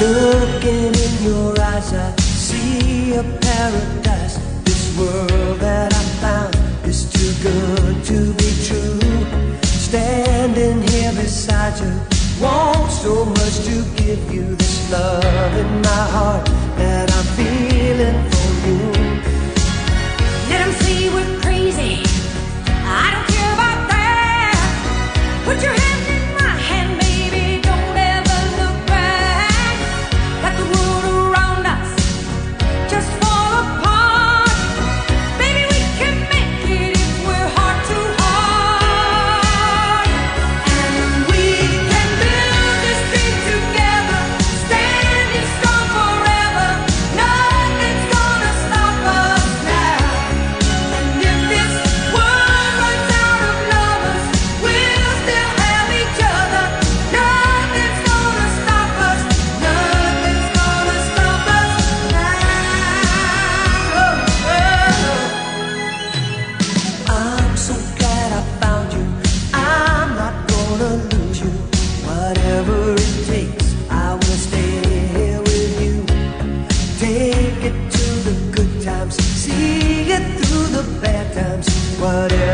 Looking in your eyes, I see a paradise. This world that I found is too good to be true. Standing here beside you, want so much to give you this love in my heart that I'm feeling for you. Let 'em say we're crazy, I don't care about that. Put your hand in my hand, baby, don't ever look back. Let the world around us just fall apart. Baby, we can make it if we're heart to heart. And we can build this dream together, standing strong forever. Nothing's gonna stop us now. And if this world runs out of lovers, we'll still have each other. Nothing's gonna stop us. Nothing's gonna stop us now. I'm so glad I found you. I'm not gonna lose you. Whatever it takes, I will stay here with you. Take it to the good times, see it through the bad times. Whatever